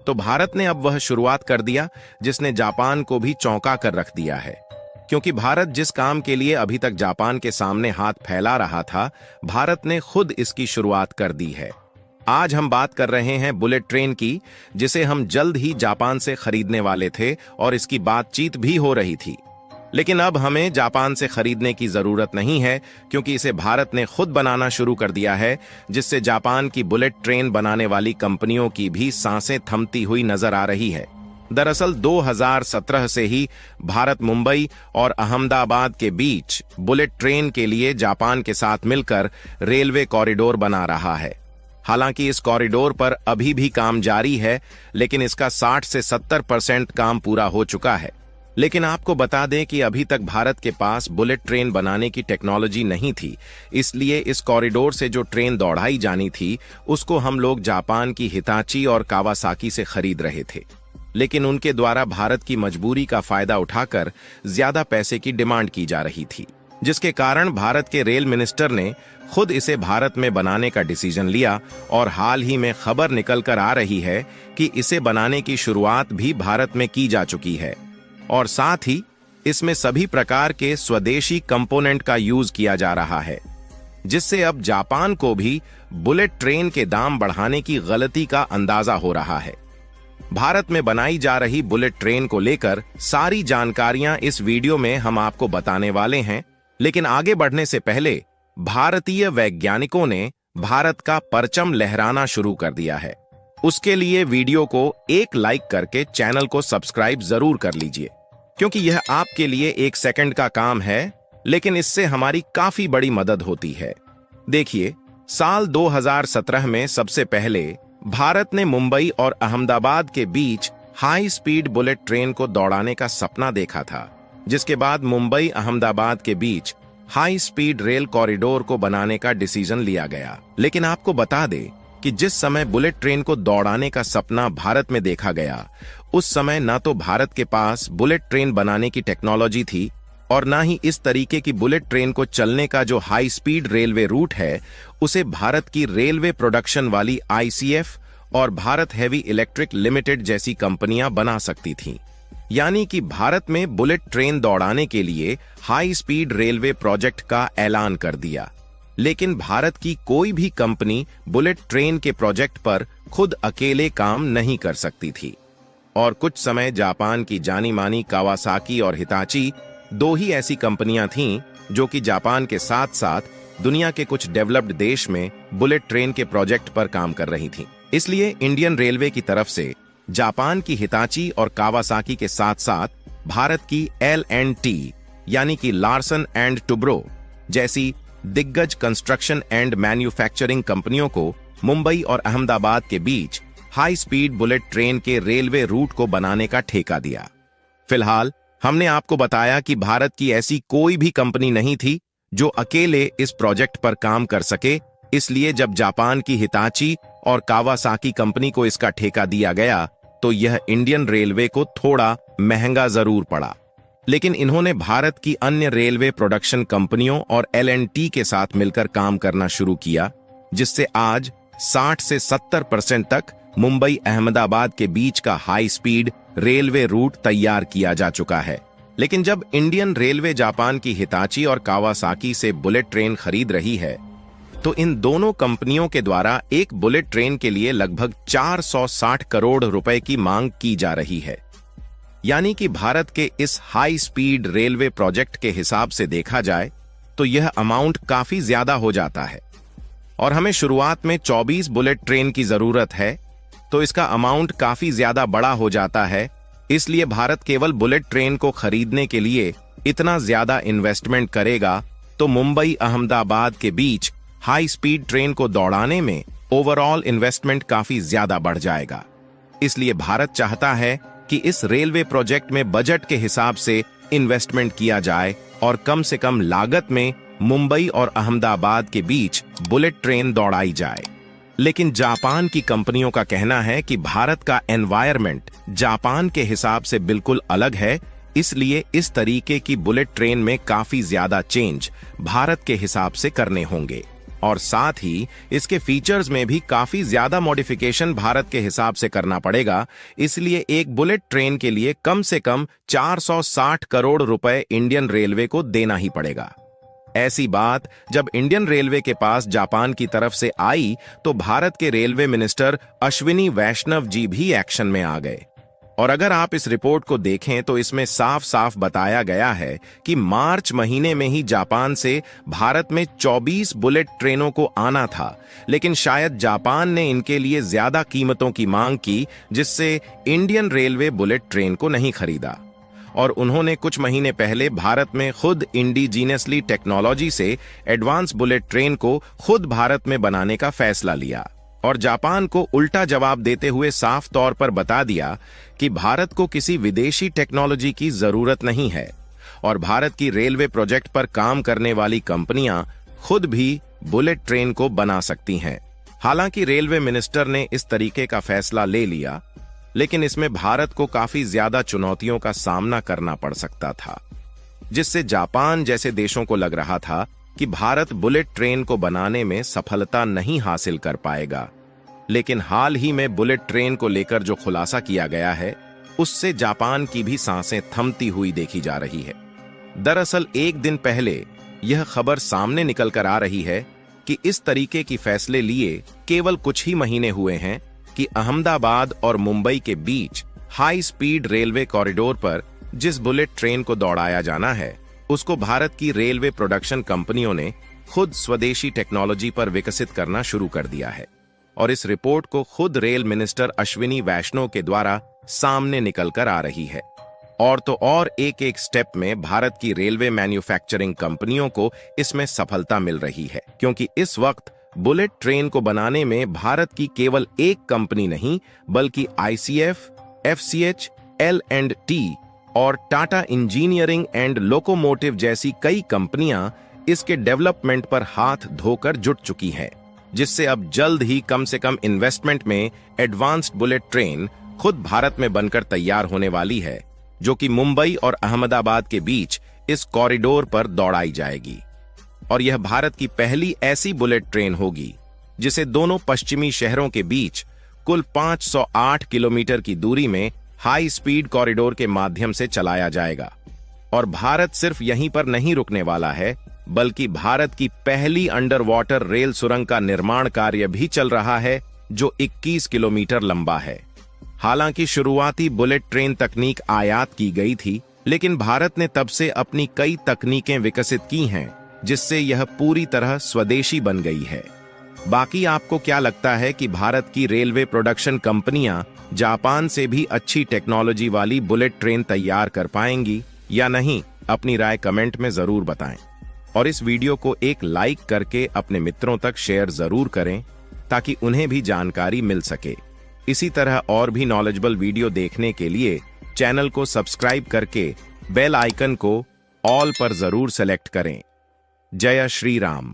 तो भारत ने अब वह शुरुआत कर दिया जिसने जापान को भी चौंका कर रख दिया है। क्योंकि भारत जिस काम के लिए अभी तक जापान के सामने हाथ फैला रहा था, भारत ने खुद इसकी शुरुआत कर दी है। आज हम बात कर रहे हैं बुलेट ट्रेन की, जिसे हम जल्द ही जापान से खरीदने वाले थे और इसकी बातचीत भी हो रही थी। लेकिन अब हमें जापान से खरीदने की जरूरत नहीं है, क्योंकि इसे भारत ने खुद बनाना शुरू कर दिया है, जिससे जापान की बुलेट ट्रेन बनाने वाली कंपनियों की भी सांसें थमती हुई नजर आ रही है। दरअसल 2017 से ही भारत मुंबई और अहमदाबाद के बीच बुलेट ट्रेन के लिए जापान के साथ मिलकर रेलवे कॉरिडोर बना रहा है। हालांकि इस कॉरिडोर पर अभी भी काम जारी है, लेकिन इसका 60 से 70% काम पूरा हो चुका है। लेकिन आपको बता दें कि अभी तक भारत के पास बुलेट ट्रेन बनाने की टेक्नोलॉजी नहीं थी, इसलिए इस कॉरिडोर से जो ट्रेन दौड़ाई जानी थी उसको हम लोग जापान की हिताची और कावासाकी से खरीद रहे थे। लेकिन उनके द्वारा भारत की मजबूरी का फायदा उठाकर ज्यादा पैसे की डिमांड की जा रही थी, जिसके कारण भारत के रेल मिनिस्टर ने खुद इसे भारत में बनाने का डिसीजन लिया। और हाल ही में खबर निकलकर आ रही है कि इसे बनाने की शुरुआत भी भारत में की जा चुकी है, और साथ ही इसमें सभी प्रकार के स्वदेशी कंपोनेंट का यूज किया जा रहा है, जिससे अब जापान को भी बुलेट ट्रेन के दाम बढ़ाने की गलती का अंदाजा हो रहा है। भारत में बनाई जा रही बुलेट ट्रेन को लेकर सारी जानकारियां इस वीडियो में हम आपको बताने वाले हैं। लेकिन आगे बढ़ने से पहले भारतीय वैज्ञानिकों ने भारत का परचम लहराना शुरू कर दिया है। उसके लिए वीडियो को एक लाइक करके चैनल को सब्सक्राइब जरूर कर लीजिए, क्योंकि यह आपके लिए 1 सेकंड का काम है, लेकिन इससे हमारी काफी बड़ी मदद होती है। देखिए, साल 2017 में सबसे पहले भारत ने मुंबई और अहमदाबाद के बीच हाई स्पीड बुलेट ट्रेन को दौड़ाने का सपना देखा था, जिसके बाद मुंबई अहमदाबाद के बीच हाई स्पीड रेल कॉरिडोर को बनाने का डिसीजन लिया गया। लेकिन आपको बता दें कि जिस समय बुलेट ट्रेन को दौड़ाने का सपना भारत में देखा गया, उस समय ना तो भारत के पास बुलेट ट्रेन बनाने की टेक्नोलॉजी थी, और ना ही इस तरीके की बुलेट ट्रेन को चलने का जो हाई स्पीड रेलवे रूट है उसे भारत की रेलवे प्रोडक्शन वाली आईसीएफ और भारत हेवी इलेक्ट्रिक लिमिटेड जैसी कंपनियां बना सकती थीं। यानी कि भारत में बुलेट ट्रेन दौड़ाने के लिए हाई स्पीड रेलवे प्रोजेक्ट का ऐलान कर दिया। लेकिन भारत की कोई भी कंपनी बुलेट ट्रेन के प्रोजेक्ट पर खुद अकेले काम नहीं कर सकती थी, और कुछ समय जापान की जानी मानी कावासाकी और हिताची 2 ही ऐसी कंपनियां थीं जो कि जापान के साथ साथ दुनिया के कुछ डेवलप्ड देश में बुलेट ट्रेन के प्रोजेक्ट पर काम कर रही थीं। इसलिए इंडियन रेलवे की तरफ से जापान की हिताची और कावासाकी के साथ साथ भारत की L&T यानी कि लार्सन एंड टुब्रो जैसी दिग्गज कंस्ट्रक्शन एंड मैन्युफैक्चरिंग कंपनियों को मुंबई और अहमदाबाद के बीच हाई स्पीड बुलेट ट्रेन के रेलवे रूट को बनाने का ठेका दिया। फिलहाल हमने आपको बताया कि भारत की ऐसी कोई भी कंपनी नहीं थी जो अकेले इस प्रोजेक्ट पर काम कर सके, इसलिए जब जापान की हिताची और कावासाकी कंपनी को इसका ठेका दिया गया तो यह इंडियन रेलवे को थोड़ा महंगा जरूर पड़ा। लेकिन इन्होंने भारत की अन्य रेलवे प्रोडक्शन कंपनियों और L&T के साथ मिलकर काम करना शुरू किया, जिससे आज 60 से 70% तक मुंबई अहमदाबाद के बीच का हाई स्पीड रेलवे रूट तैयार किया जा चुका है। लेकिन जब इंडियन रेलवे जापान की हिताची और कावासाकी से बुलेट ट्रेन खरीद रही है, तो इन दोनों कंपनियों के द्वारा एक बुलेट ट्रेन के लिए लगभग 460 करोड़ रुपए की मांग की जा रही है। यानी कि भारत के इस हाई स्पीड रेलवे प्रोजेक्ट के हिसाब से देखा जाए तो यह अमाउंट काफी ज्यादा हो जाता है, और हमें शुरुआत में 24 बुलेट ट्रेन की जरूरत है, तो इसका अमाउंट काफी ज्यादा बड़ा हो जाता है। इसलिए भारत केवल बुलेट ट्रेन को खरीदने के लिए इतना ज्यादा इन्वेस्टमेंट करेगा तो मुंबई अहमदाबाद के बीच हाई स्पीड ट्रेन को दौड़ाने में ओवरऑल इन्वेस्टमेंट काफी ज्यादा बढ़ जाएगा। इसलिए भारत चाहता है कि इस रेलवे प्रोजेक्ट में बजट के हिसाब से इन्वेस्टमेंट किया जाए और कम से कम लागत में मुंबई और अहमदाबाद के बीच बुलेट ट्रेन दौड़ाई जाए। लेकिन जापान की कंपनियों का कहना है कि भारत का एनवायरनमेंट जापान के हिसाब से बिल्कुल अलग है, इसलिए इस तरीके की बुलेट ट्रेन में काफी ज्यादा चेंज भारत के हिसाब से करने होंगे। और साथ ही इसके फीचर्स में भी काफी ज्यादा मॉडिफिकेशन भारत के हिसाब से करना पड़ेगा। इसलिए एक बुलेट ट्रेन के लिए कम से कम 460 करोड़ रुपए इंडियन रेलवे को देना ही पड़ेगा। ऐसी बात जब इंडियन रेलवे के पास जापान की तरफ से आई तो भारत के रेलवे मिनिस्टर अश्विनी वैष्णव जी भी एक्शन में आ गए। और अगर आप इस रिपोर्ट को देखें तो इसमें साफ साफ बताया गया है कि मार्च महीने में ही जापान से भारत में 24 बुलेट ट्रेनों को आना था, लेकिन शायद जापान ने इनके लिए ज्यादा कीमतों की मांग की, जिससे इंडियन रेलवे बुलेट ट्रेन को नहीं खरीदा। और उन्होंने कुछ महीने पहले भारत में खुद इंडिजीनियसली टेक्नोलॉजी से एडवांस बुलेट ट्रेन को खुद भारत में बनाने का फैसला लिया और जापान को उल्टा जवाब देते हुए साफ तौर पर बता दिया कि भारत को किसी विदेशी टेक्नोलॉजी की जरूरत नहीं है और भारत की रेलवे प्रोजेक्ट पर काम करने वाली कंपनियां खुद भी बुलेट ट्रेन को बना सकती हैं। हालांकि रेलवे मिनिस्टर ने इस तरीके का फैसला ले लिया, लेकिन इसमें भारत को काफी ज्यादा चुनौतियों का सामना करना पड़ सकता था, जिससे जापान जैसे देशों को लग रहा था कि भारत बुलेट ट्रेन को बनाने में सफलता नहीं हासिल कर पाएगा। लेकिन हाल ही में बुलेट ट्रेन को लेकर जो खुलासा किया गया है, उससे जापान की भी सांसें थमती हुई देखी जा रही है। दरअसल एक दिन पहले यह खबर सामने निकल कर आ रही है कि इस तरीके की फैसले लिए केवल कुछ ही महीने हुए हैं कि अहमदाबाद और मुंबई के बीच हाई स्पीड रेलवे कॉरिडोर पर जिस बुलेट ट्रेन को दौड़ाया जाना है, उसको भारत की रेलवे प्रोडक्शन कंपनियों ने खुद स्वदेशी टेक्नोलॉजी पर विकसित करना शुरू कर दिया है। और इस रिपोर्ट को खुद रेल मिनिस्टर अश्विनी वैष्णव के द्वारा सामने निकल कर आ रही है। और तो और एक एक स्टेप में भारत की रेलवे मैन्युफैक्चरिंग कंपनियों को इसमें सफलता मिल रही है, क्योंकि इस वक्त बुलेट ट्रेन को बनाने में भारत की केवल एक कंपनी नहीं, बल्कि आईसीएफ, एफसीएच, L&T और टाटा इंजीनियरिंग एंड लोकोमोटिव जैसी कई कंपनियां इसके डेवलपमेंट पर हाथ धोकर जुट चुकी हैं, जिससे अब जल्द ही कम से कम इन्वेस्टमेंट में एडवांस्ड बुलेट ट्रेन खुद भारत में बनकर तैयार होने वाली है, जो कि मुंबई और अहमदाबाद के बीच इस कॉरिडोर पर दौड़ाई जाएगी। और यह भारत की पहली ऐसी बुलेट ट्रेन होगी जिसे दोनों पश्चिमी शहरों के बीच कुल 508 किलोमीटर की दूरी में हाई स्पीड कॉरिडोर के माध्यम से चलाया जाएगा। और भारत सिर्फ यहीं पर नहीं रुकने वाला है, बल्कि भारत की पहली अंडर वाटर रेल सुरंग का निर्माण कार्य भी चल रहा है, जो 21 किलोमीटर लंबा है। हालांकि शुरुआती बुलेट ट्रेन तकनीक आयात की गई थी, लेकिन भारत ने तब से अपनी कई तकनीकें विकसित की हैं, जिससे यह पूरी तरह स्वदेशी बन गई है। बाकी आपको क्या लगता है कि भारत की रेलवे प्रोडक्शन कंपनियां जापान से भी अच्छी टेक्नोलॉजी वाली बुलेट ट्रेन तैयार कर पाएंगी या नहीं? अपनी राय कमेंट में जरूर बताएं और इस वीडियो को एक लाइक करके अपने मित्रों तक शेयर जरूर करें, ताकि उन्हें भी जानकारी मिल सके। इसी तरह और भी नॉलेजेबल वीडियो देखने के लिए चैनल को सब्सक्राइब करके बेल आइकन को ऑल पर जरूर सेलेक्ट करें। जय श्री राम।